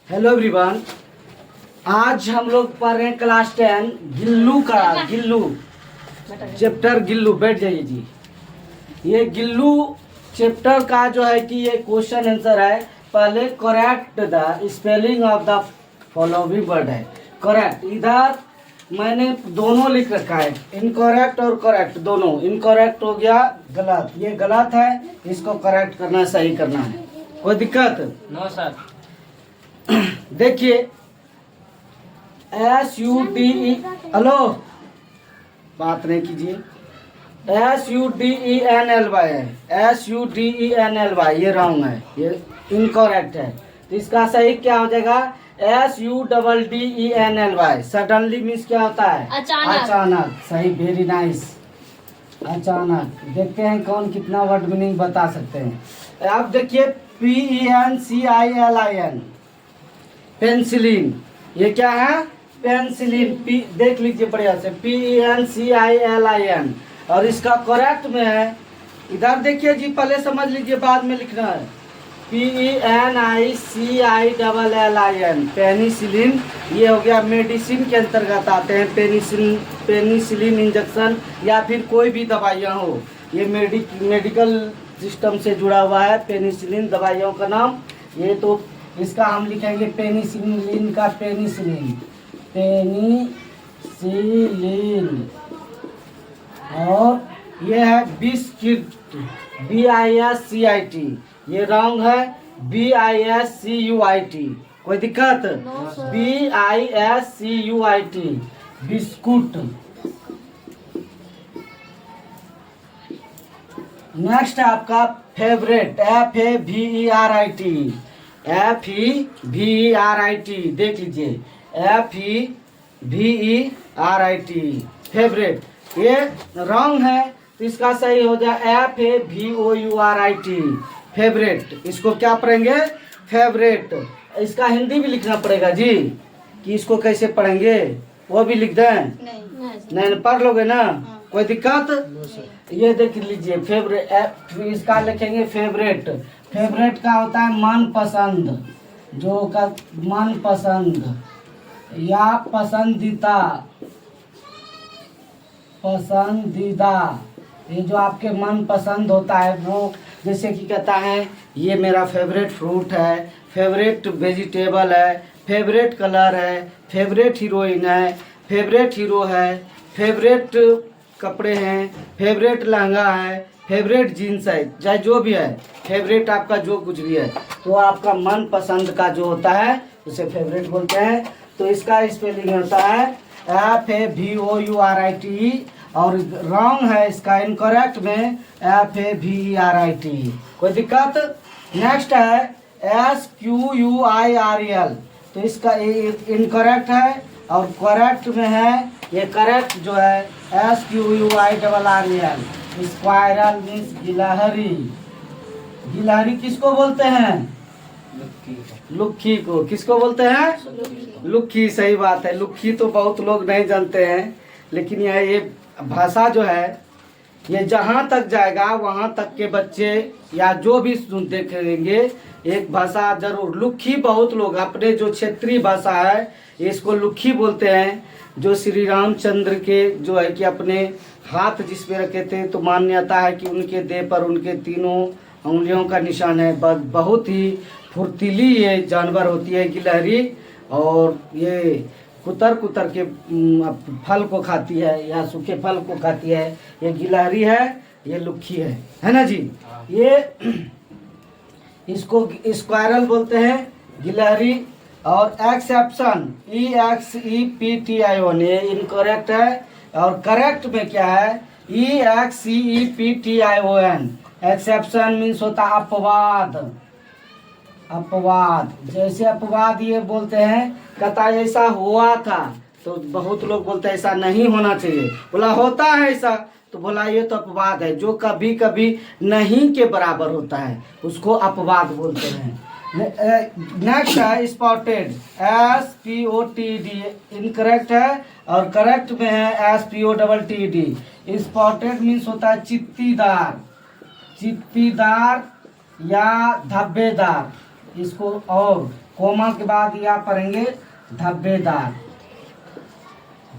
Hello everyone. आज हम लोग पढ़ रहे हैं क्लास 10 गिल्लू चैप्टर गिल्लू। बैठ जाइए जी। ये गिल्लू चैप्टर का जो है कि ये क्वेश्चन आंसर है। पहले correct the spelling of the following word है। करेक्ट इधर मैंने दोनों लिख रखा है, इनकरेक्ट और करेक्ट दोनों। इनकरेक्ट हो गया गलत, ये गलत है, इसको करेक्ट करना है, सही करना है। कोई दिक्कत? No sir. देखिए SUDE, हेलो बात नहीं कीजिए। SUDENLY है, SUDENLY ये रॉन्ग है, ये इनकरेक्ट है। तो इसका सही क्या हो जाएगा? SUDDENLY। सडनली मीन्स क्या होता है? अचानक। अचानक। सही, वेरी नाइस। अचानक। देखते हैं कौन कितना वर्ड मीनिंग बता सकते हैं। आप देखिए PENCILIN, पेंसिलिन। ये क्या है? पेंसिलिन। देख लीजिए बढ़िया से, PENCILIN। और इसका करेक्ट में है, इधर देखिए जी, पहले समझ लीजिए बाद में लिखना है। PENICILLIN, penicillin. ये हो गया मेडिसिन के अंतर्गत आते हैं। पेनिसिलिन इंजेक्शन या फिर कोई भी दवाइयाँ हो, ये मेडिकल सिस्टम से जुड़ा हुआ है। पेनिसिलिन दवाइयों का नाम। ये तो इसका हम लिखेंगे पेनिसिलिन का पेनिसिलिन, पेनिसिलिन। और ये है बिस्किट, BISCIT। ये रॉन्ग है, BISCUIT। कोई दिक्कत? BISCUIT, biscuit. नेक्स्ट है आपका फेवरेट, FAVERIT, FEVERIT। देख लीजिए, FEVERIT, फेवरेट। ये रॉन्ग है, तो इसका सही हो जाए FAVOURIT, फेवरेट। इसको क्या पढ़ेंगे? फेवरेट। इसका हिंदी भी लिखना पड़ेगा जी, कि इसको कैसे पढ़ेंगे वो भी लिख दें? नहीं, पढ़ लोगे ना? कोई दिक्कत? ये देख लीजिए, फेवरेट। इसका लिखेंगे फेवरेट। फेवरेट का होता है मनपसंद, जो का मनपसंद या पसंदीदा। पसंदीदा, ये जो आपके मन पसंद होता है वो, जैसे कि कहता है ये मेरा फेवरेट फ्रूट है, फेवरेट वेजिटेबल है, फेवरेट कलर है, फेवरेट हीरोइन है, फेवरेट हीरो है, फेवरेट कपड़े हैं, फेवरेट लहंगा है, फेवरेट जीन्स है, चाहे जो भी है, फेवरेट आपका जो कुछ भी है, तो आपका मन पसंद का जो होता है उसे फेवरेट बोलते हैं। तो इसका स्पेलिंग होता है FAVOURIT। और रॉन्ग है इसका, इनकरेक्ट में FAVERIT। कोई दिक्कत? नेक्स्ट है SQUIRL। तो इसका इनकरेक्ट है, और करेक्ट में है, ये करेक्ट जो है SQUIRRL। स्क्वायरल मीन्स गिलहरी। गिलहरी किसको बोलते हैं? लुक्खी को। किसको बोलते हैं? लुक्खी। सही बात है, लुक्खी तो बहुत लोग नहीं जानते हैं, लेकिन ये भाषा जो है, ये जहाँ तक जाएगा वहाँ तक के बच्चे या जो भी देखेंगे एक भाषा जरूर। लुक्खी बहुत लोग, अपने जो क्षेत्रीय भाषा है इसको लुक्खी बोलते हैं। जो श्री रामचंद्र के जो है कि अपने हाथ जिस पे रखे थे, तो मान्यता है कि उनके देह पर उनके तीनों उंगलियों का निशान है। बहुत ही फुर्तीली ये जानवर होती है गिलहरी, और ये कुतर कुतर के फल को खाती है या सूखे फल को खाती है। ये गिलहरी है, ये लुक्खी है ना जी। ये इसको स्क्वायरल बोलते हैं, गिलहरी। और एक्सेप्शन EXEPTION, ये इनकरेक्ट है। और करेक्ट में क्या है? EXCEPTION। एक्सेप्शन मीन्स होता है अपवाद। अपवाद, जैसे अपवाद ये बोलते हैं, कहता है ऐसा हुआ था, तो बहुत लोग बोलते हैं ऐसा नहीं होना चाहिए, बोला होता है ऐसा, तो बोला ये तो अपवाद है। जो कभी कभी नहीं के बराबर होता है उसको अपवाद बोलते हैं। नेक्स्ट है स्पॉटेड, SPOTED। इनकरेक्ट है, और करेक्ट में है SPOTTED। स्पॉटेड मीन्स होता है चित्तीदार। चित्तीदार या धब्बेदार। इसको और कोमा के बाद ये आप पढ़ेंगे धब्बेदार,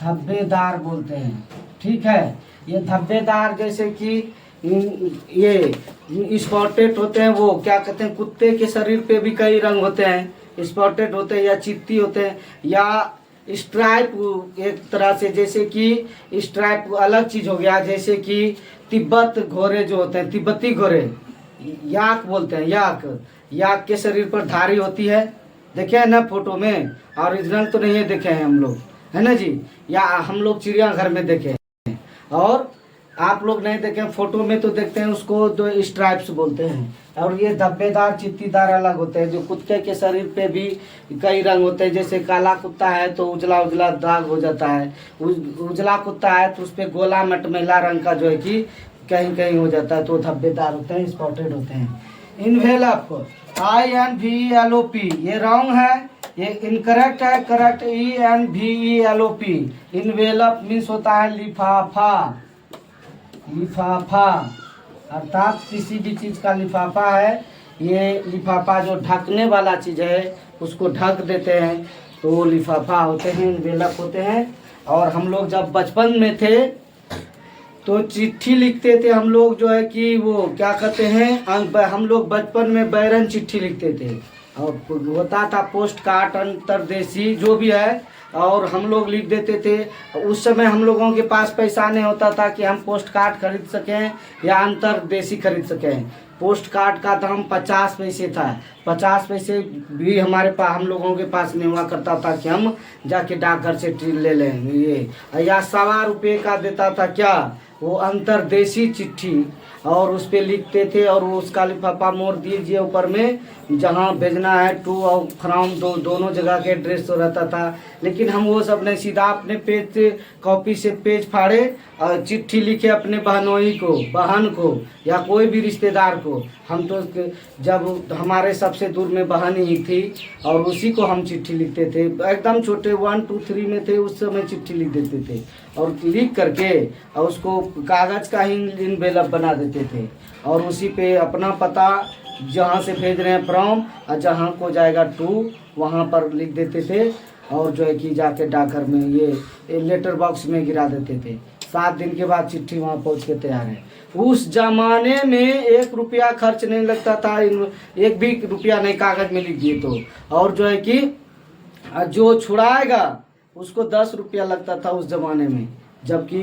धब्बेदार बोलते हैं। ठीक है, ये धब्बेदार जैसे कि ये स्पॉटेड होते हैं, वो क्या कहते हैं, कुत्ते के शरीर पे भी कई रंग होते हैं, स्पॉटेड होते हैं या चित्ती होते हैं, या स्ट्राइप एक तरह से, जैसे कि स्ट्राइप अलग चीज हो गया, जैसे कि तिब्बत घोड़े जो होते हैं, तिब्बती घोड़े, याक बोलते हैं, याक, याक के शरीर पर धारी होती है, देखे हैं ना फोटो में, ओरिजिनल तो नहीं है, देखे हैं हम लोग, है ना जी, या हम लोग चिड़ियाघर में देखे हैं, और आप लोग नहीं देखे फोटो में तो देखते हैं उसको, जो स्ट्राइप्स बोलते हैं। और ये धब्बेदार चित्तीदार अलग होते हैं, जो कुत्ते के शरीर पे भी कई रंग होते हैं, जैसे काला कुत्ता है तो उजला उजला दाग हो जाता है, उजला कुत्ता है तो उस पर गोला मटमैला रंग का जो है कि कहीं कहीं हो जाता है, तो धब्बेदार होते हैं, स्पॉटेड होते हैं। इन्वेलप, INVELOP, ये रॉन्ग है, ये इनकरेक्ट है, करेक्ट ENVELOP। इन्वेलप मीन्स होता है लिफाफा, लिफाफा अर्थात किसी भी चीज का लिफाफा है, ये लिफाफा जो ढकने वाला चीज है उसको ढक देते हैं, तो वो लिफाफा होते हैं, इन्वेलप होते हैं। और हम लोग जब बचपन में थे तो चिट्ठी लिखते थे हम लोग, जो है कि वो क्या कहते हैं, हम लोग बचपन में बैरन चिट्ठी लिखते थे, और होता था पोस्ट कार्ड, अंतरदेशी जो भी है, और हम लोग लिख देते थे। उस समय हम लोगों के पास पैसा नहीं होता था कि हम पोस्ट कार्ड खरीद सकें या अंतरदेशी खरीद सकें। पोस्ट कार्ड का दाम 50 पैसे था, 50 पैसे भी हमारे पास, हम लोगों के पास नहीं हुआ करता था कि हम जाके डाकघर से ले लें ये, या ₹1.25 का देता था क्या, वो अंतरदेशी चिट्ठी, और उस पर लिखते थे, और वो उसका लिफाफा मोड़ दीजिए ऊपर में, जहाँ भेजना है टू और फ्रॉम, दोनों जगह के एड्रेस तो रहता था। लेकिन हम वो सब नहीं, सीधा अपने पेज से कॉपी से पेज फाड़े और चिट्ठी लिखे अपने बहनोई को, बहन को, या कोई भी रिश्तेदार को। हम तो जब हमारे सबसे दूर में बहन ही थी, और उसी को हम चिट्ठी लिखते थे, एकदम छोटे 1 2 3 में थे उस समय चिट्ठी लिख देते थे, और लिख करके और उसको कागज़ का ही इन्वेलप बना देते थे, और उसी पे अपना पता जहाँ से भेज रहे हैं फ्रॉम, और जहाँ को जाएगा टू, वहाँ पर लिख देते थे, और जो है कि जाके डाकघर में ये लेटर बॉक्स में गिरा देते थे। 7 दिन के बाद चिट्ठी वहाँ पहुँच के तैयार है। उस जमाने में 1 रुपया खर्च नहीं लगता था, 1 भी रुपया नहीं, कागज़ में लिख दिए तो, और जो है कि जो छुड़ाएगा उसको 10 रुपया लगता था उस जमाने में, जबकि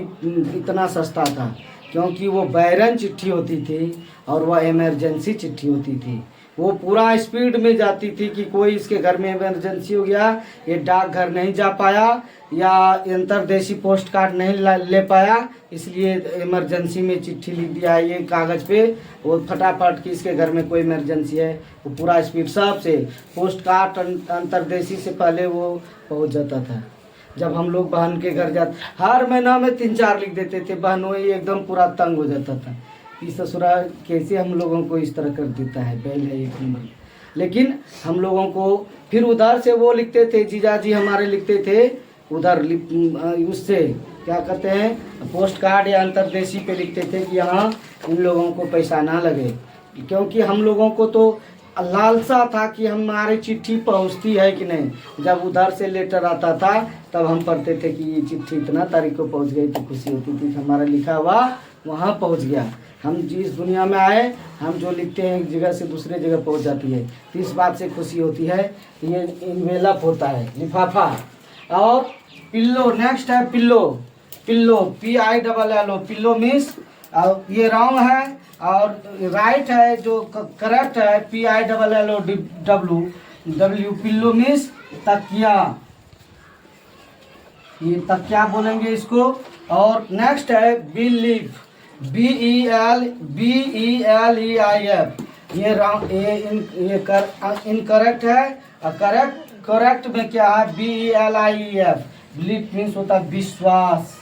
इतना सस्ता था, क्योंकि वो बैरन चिट्ठी होती थी और वह इमरजेंसी चिट्ठी होती थी। वो पूरा स्पीड में जाती थी कि कोई इसके घर में इमरजेंसी हो गया, ये डाकघर नहीं जा पाया या अंतरदेशी पोस्ट कार्ड नहीं ले पाया, इसलिए इमरजेंसी में चिट्ठी लिख दिया है ये कागज़ पे, वो फटाफट कि इसके घर में कोई इमरजेंसी है, वो पूरा स्पीड सबसे पोस्ट कार्ड अंतरदेशी से पहले वो पहुंच जाता था। जब हम लोग बहन के घर जाते, हर महीना में 3-4 लिख देते थे, बहनोई एकदम पूरा तंग हो जाता था कि ससुराल कैसे हम लोगों को इस तरह कर देता है, बैल है एक नंबर। लेकिन हम लोगों को फिर उधर से वो लिखते थे, जीजाजी हमारे लिखते थे उधर, उससे क्या कहते हैं, पोस्ट कार्ड या अंतरदेशी पे लिखते थे कि यहाँ इन लोगों को पैसा ना लगे, क्योंकि हम लोगों को तो लालसा था कि हमारी चिट्ठी पहुंचती है कि नहीं। जब उधर से लेटर आता था तब हम पढ़ते थे कि ये चिट्ठी इतना तारीख को पहुंच गई, तो खुशी होती थी कि हमारा लिखा हुआ वहाँ पहुंच गया। हम जिस दुनिया में आए, हम जो लिखते हैं एक जगह से दूसरे जगह पहुंच जाती है, तो इस बात से खुशी होती है। ये इन्वेलप होता है, लिफाफा। और पिल्लो, नेक्स्ट है pillow, pillow PILLO, pillow means, और ये रॉन्ग है, और राइट है जो करेक्ट है PILLOW, पिल्लो मीन्स तकिया, ये तकिया बोलेंगे इसको। और नेक्स्ट है बिलीफ, BELELEIF, ये इनकरेक्ट है, करेक्ट में क्या है BELIEF, बिलीफ मीन्स होता है विश्वास।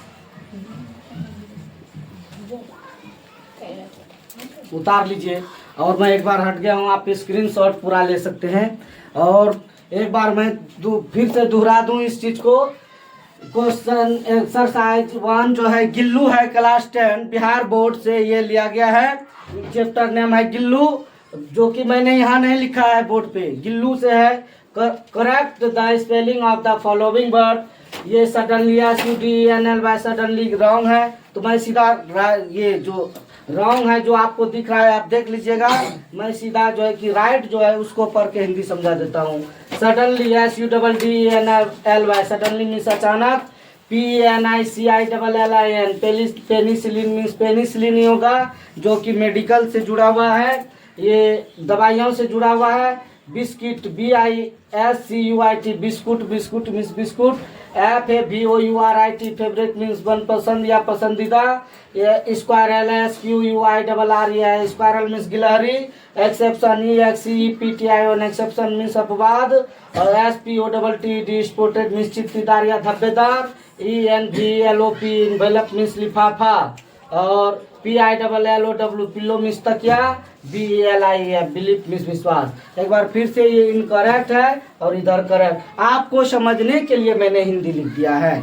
उतार लीजिए, और मैं एक बार हट गया हूँ, आप स्क्रीनशॉट पूरा ले सकते हैं। और एक बार मैं फिर से दोहरा दूँ इस चीज़ को। क्वेश्चन एक्सरसाइज 1 जो है गिल्लू है, क्लास 10 बिहार बोर्ड से ये लिया गया है। चैप्टर नेम है गिल्लू, जो कि मैंने यहाँ नहीं लिखा है बोर्ड पे, गिल्लू से है। Correct the spelling of the following word. ये सडनली SUDENLY सडनली रॉन्ग है, तो मैं सीधा ये जो रॉन्ग है जो आपको दिख रहा है आप देख लीजिएगा, मैं सीधा जो है कि राइट जो है उसको पढ़ के हिंदी समझा देता हूँ। सडनली SUDENLY सडनली मीन्स अचानक, PENICILLIN पेनिसिलिन मीन्स पेनिसिलिन ही होगा जो कि मेडिकल से जुड़ा हुआ है, ये दवाइयों से जुड़ा हुआ है। Biscuit BISCUIT biscuit, biscuit means biscuit. FAVOURIT favourite means मनपसंद या पसंदीदा। स्क्वायरल SQUIRR है, स्क्वायरल मीन्स गिलहरी। एक्सेप्शन EXCEPTION एक्सेप्शन मीन्स अपवाद। और SPOTTD स्पोर्टेड मीन्स चित्तीदार या धब्बेदार। ENVELOP इन्वेलप मीन्स लिफाफा। और PILLOW पिल्लो मीन्स तकिया। BELIEF बिलीफ मीन्स विश्वास। एक बार फिर से ये इनकरेक्ट है और इधर करेक्ट, आपको समझने के लिए मैंने हिंदी लिख दिया है।